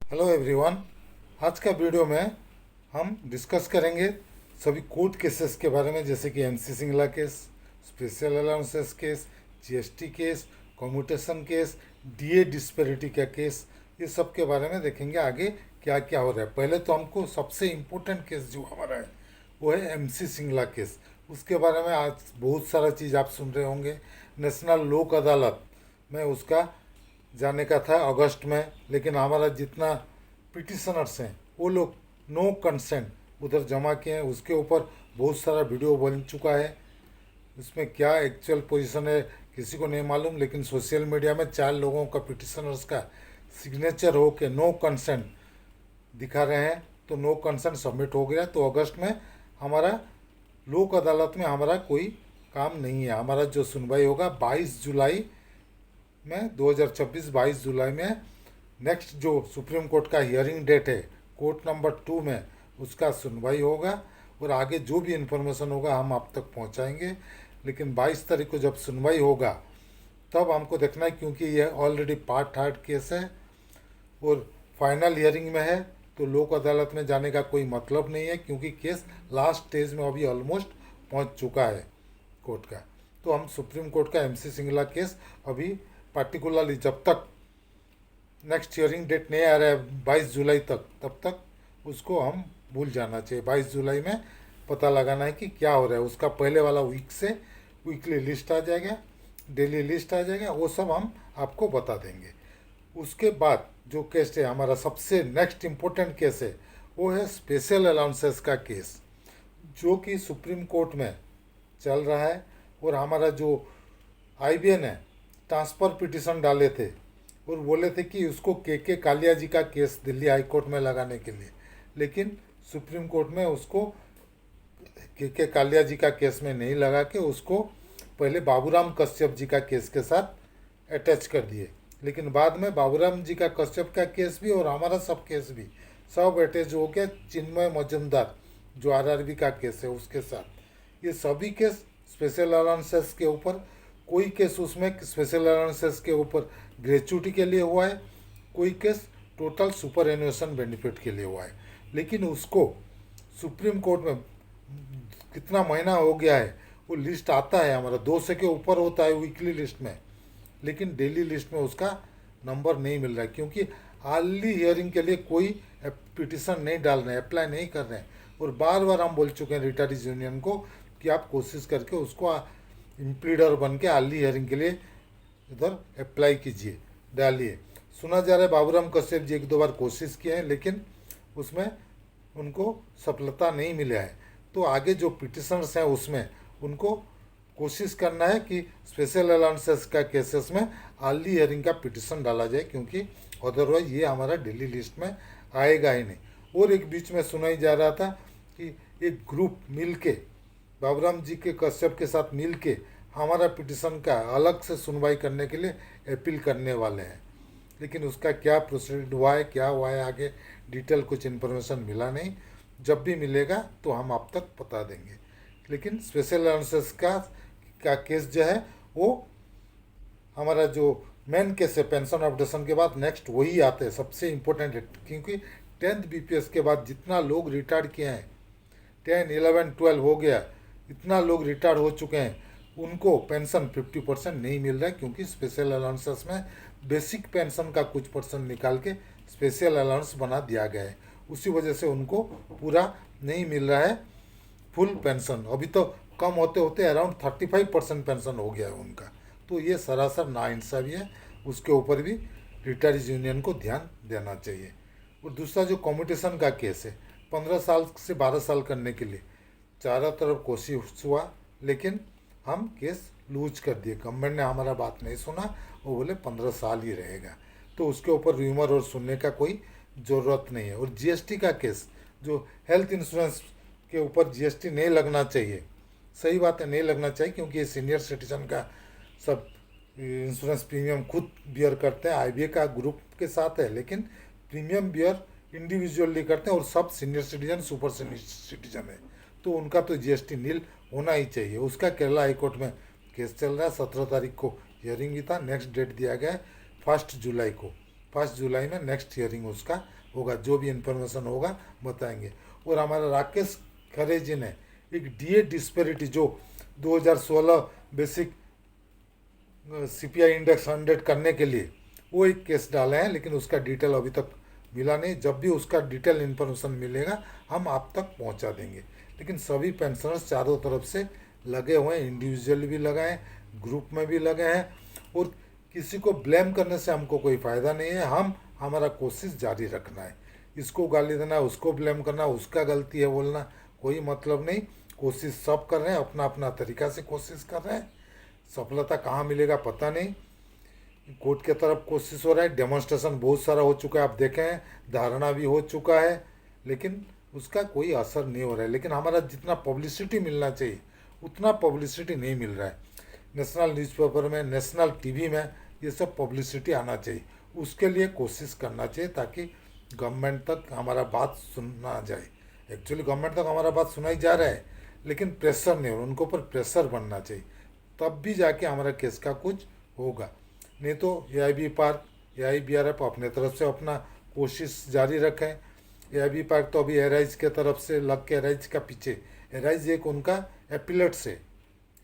Hello everyone. आज का video में हम डिस्कस करेंगे सभी कोर्ट केसेस के बारे में, जैसे कि MC Singla case, special allowances case, GST case, commutation case, DA disparity का केस। ये सब के बारे में देखेंगे आगे क्या क्या हो रहा है। पहले तो हमको सबसे इम्पोर्टेंट केस जो हमारा है वो है एमसी सिंगला केस। उसके बारे में आज बहुत सारा चीज़ आप सुन रहे होंगे। नेशनल लोक अदालत में उसका जाने का था अगस्त में, लेकिन हमारा जितना पिटिशनर्स हैं वो लोग नो कंसेंट उधर जमा किए हैं। उसके ऊपर बहुत सारा वीडियो बन चुका है। उसमें क्या एक्चुअल पोजीशन है किसी को नहीं मालूम, लेकिन सोशल मीडिया में 4 लोगों का पिटिशनर्स का सिग्नेचर हो के नो कंसेंट दिखा रहे हैं। तो नो कंसेंट सबमिट हो गया। तो अगस्त में हमारा लोक अदालत में हमारा कोई काम नहीं है। हमारा जो सुनवाई होगा 22 जुलाई में 2026 22 जुलाई में नेक्स्ट जो सुप्रीम कोर्ट का हियरिंग डेट है कोर्ट नंबर 2 में उसका सुनवाई होगा। और आगे जो भी इन्फॉर्मेशन होगा हम आप तक पहुंचाएंगे। लेकिन 22 तारीख को जब सुनवाई होगा तब हमको देखना है, क्योंकि यह ऑलरेडी पार्ट थर्ड केस है और फाइनल हियरिंग में है। तो लोक अदालत में जाने का कोई मतलब नहीं है, क्योंकि केस लास्ट स्टेज में अभी ऑलमोस्ट पहुंच चुका है कोर्ट का। तो हम सुप्रीम कोर्ट का एमसी सिंगला केस अभी पार्टिकुलरली जब तक नेक्स्ट हियरिंग डेट नहीं आ रहा है 22 जुलाई तक, तब तक उसको हम भूल जाना चाहिए। 22 जुलाई में पता लगाना है कि क्या हो रहा है। उसका पहले वाला वीक से वीकली लिस्ट आ जाएगा, डेली लिस्ट आ जाएगा, वो सब हम आपको बता देंगे। उसके बाद जो केस है हमारा सबसे नेक्स्ट इम्पोर्टेंट केस है वो है स्पेशल अलाउंसेस का केस, जो कि सुप्रीम कोर्ट में चल रहा है। और हमारा जो आईबीएन है ट्रांसफ़र पिटिशन डाले थे और बोले थे कि उसको के कालिया जी का केस दिल्ली हाई कोर्ट में लगाने के लिए, लेकिन सुप्रीम कोर्ट में उसको के कालिया जी का केस में नहीं लगा के उसको पहले बाबूराम कश्यप जी का केस के साथ अटैच कर दिए। लेकिन बाद में बाबूराम जी का कश्यप का केस भी और हमारा सब केस भी सब अटैच हो गया चिन्मय मजुमदार जो आरआरबी का केस है उसके साथ। ये सभी केस स्पेशल अलाउंसेस के ऊपर, कोई केस उसमें स्पेशल अलाउंसेस के ऊपर ग्रेचुटी के लिए हुआ है, कोई केस टोटल सुपर एनुएशन बेनिफिट के लिए हुआ है। लेकिन उसको सुप्रीम कोर्ट में कितना महीना हो गया है वो लिस्ट आता है हमारा 200 के ऊपर होता है वीकली लिस्ट में, लेकिन डेली लिस्ट में उसका नंबर नहीं मिल रहा है, क्योंकि अर्ली हियरिंग के लिए कोई पिटिशन नहीं डाल रहे हैं, अप्लाई नहीं कर रहे हैं। और बार बार हम बोल चुके हैं रिटायरीज यूनियन को कि आप कोशिश करके उसको इम्प्लीडर बन के अर्ली हियरिंग के लिए इधर अप्लाई कीजिए, डालिए। सुना जा रहा है बाबूराम कश्यप जी 1-2 बार कोशिश किए हैं, लेकिन उसमें उनको सफलता नहीं मिला है। तो आगे जो पिटिशनर्स हैं उसमें उनको कोशिश करना है कि स्पेशल अलाउंसेस का केसेस में अर्ली हियरिंग का पिटिशन डाला जाए, क्योंकि अदरवाइज ये हमारा डेली लिस्ट में आएगा ही नहीं। और एक बीच में सुनाई जा रहा था कि एक ग्रुप मिल के बाबूराम जी के कश्यप के साथ मिल के हमारा पिटिशन का अलग से सुनवाई करने के लिए अपील करने वाले हैं। लेकिन उसका क्या प्रोसीड हुआ है, क्या हुआ है, आगे डिटेल कुछ इन्फॉर्मेशन मिला नहीं। जब भी मिलेगा तो हम आप तक बता देंगे। लेकिन स्पेशल अलाउंसेस का केस जो है वो हमारा जो मेन केस है पेंशन अपडेशन के बाद नेक्स्ट वही आते हैं, सबसे इम्पोर्टेंट है। क्योंकि 10th बीपीएस के बाद जितना लोग रिटायर किए हैं, 10, 11, 12 हो गया, इतना लोग रिटायर हो चुके हैं, उनको पेंशन 50% नहीं मिल रहा है, क्योंकि स्पेशल अलाउंसेस में बेसिक पेंशन का कुछ परसेंट निकाल के स्पेशल अलाउंस बना दिया गया है। उसी वजह से उनको पूरा नहीं मिल रहा है फुल पेंशन। अभी तो कम होते होते अराउंड 35% पेंशन हो गया है उनका। तो ये सरासर नाइंसाफ़ी है, उसके ऊपर भी रिटायरीज यूनियन को ध्यान देना चाहिए। और दूसरा जो कम्यूटेशन का केस है 15 साल से 12 साल करने के लिए चारों तरफ कोशिश हुआ, लेकिन हम केस लूज कर दिए। गवर्नमेंट ने हमारा बात नहीं सुना, वो बोले 15 साल ही रहेगा। तो उसके ऊपर र्यूमर और सुनने का कोई ज़रूरत नहीं है। और जीएसटी का केस जो हेल्थ इंश्योरेंस के ऊपर जीएसटी नहीं लगना चाहिए, सही बात है नहीं लगना चाहिए, क्योंकि ये सीनियर सिटीजन का सब इंश्योरेंस प्रीमियम खुद बियर करते हैं, आईबीए का ग्रुप के साथ है, लेकिन प्रीमियम बियर इंडिविजुअली करते हैं और सब senior citizen super senior citizen है। तो उनका तो जीएसटी नील होना ही चाहिए। उसका केरला हाईकोर्ट में केस चल रहा है। 17 तारीख को हियरिंग भी था, नेक्स्ट डेट दिया गया है 1 जुलाई को। 1 जुलाई में नेक्स्ट हियरिंग उसका होगा, जो भी इन्फॉर्मेशन होगा बताएंगे। और हमारा राकेश खरे जी ने एक डीए डिस्पेरिटी जो 2016 बेसिक सीपीआई इंडेक्स 100 करने के लिए वो एक केस डाले हैं, लेकिन उसका डिटेल अभी तक मिला नहीं। जब भी उसका डिटेल इन्फॉर्मेशन मिलेगा हम आप तक पहुंचा देंगे। लेकिन सभी पेंशनर्स चारों तरफ से लगे हुए हैं, इंडिविजुअल भी लगे हैं, ग्रुप में भी लगे हैं, और किसी को ब्लेम करने से हमको कोई फ़ायदा नहीं है। हमारा कोशिश जारी रखना है। इसको गाली देना, उसको ब्लेम करना, उसका गलती है बोलना, कोई मतलब नहीं। कोशिश सब कर रहे हैं, अपना अपना तरीका से कोशिश कर रहे हैं। सफलता कहाँ मिलेगा पता नहीं। कोर्ट के तरफ कोशिश हो रहा है, डेमोन्स्ट्रेशन बहुत सारा हो चुका है, आप देखें हैं, धारणा भी हो चुका है, लेकिन उसका कोई असर नहीं हो रहा है। लेकिन हमारा जितना पब्लिसिटी मिलना चाहिए उतना पब्लिसिटी नहीं मिल रहा है। नेशनल न्यूज़पेपर में, नेशनल टीवी में ये सब पब्लिसिटी आना चाहिए, उसके लिए कोशिश करना चाहिए ताकि गवर्नमेंट तक हमारा बात सुनना जाए। एक्चुअली गवर्नमेंट तक हमारा बात सुनाई जा रहा है, लेकिन प्रेशर नहीं हो रहा, उनके ऊपर प्रेशर बनना चाहिए, तब भी जाके हमारा केस का कुछ होगा। नहीं तो एआईबी पार्क, एआईबीआरएफ अपने तरफ से अपना कोशिश जारी रखें। एआईबी पार्क तो अभी एराइज के तरफ से लग के, एराइज का पीछे, एराइज एक उनका एपिलेट से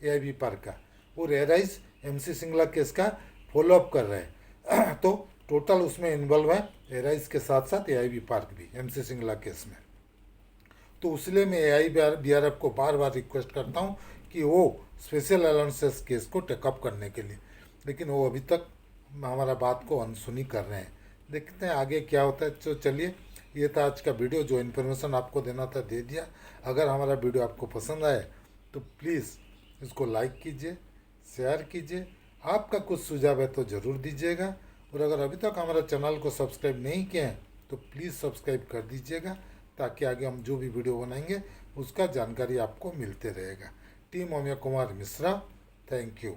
एआईबी पार्क का, और एराइज एमसी सिंगला केस का फॉलोअप कर रहे हैं। तो टोटल उसमें इन्वॉल्व है एराइज के साथ साथ एआईबी पार्क भी एमसी सिंगला केस में। तो इसलिए मैं एआईबीआरएफ को बार बार रिक्वेस्ट करता हूँ कि वो स्पेशल अलाउंसेस केस को टेकअप करने के लिए, लेकिन वो अभी तक हमारा बात को अनसुनी कर रहे हैं। देखते हैं आगे क्या होता है। तो चलिए, ये था आज का वीडियो, जो इन्फॉर्मेशन आपको देना था दे दिया। अगर हमारा वीडियो आपको पसंद आए तो प्लीज़ इसको लाइक कीजिए, शेयर कीजिए। आपका कुछ सुझाव है तो ज़रूर दीजिएगा, और अगर अभी तक हमारा चैनल को सब्सक्राइब नहीं किए हैं तो प्लीज़ सब्सक्राइब कर दीजिएगा, ताकि आगे हम जो भी वीडियो बनाएंगे उसका जानकारी आपको मिलते रहेगा। Team Amiya Kumar Mishra, thank you.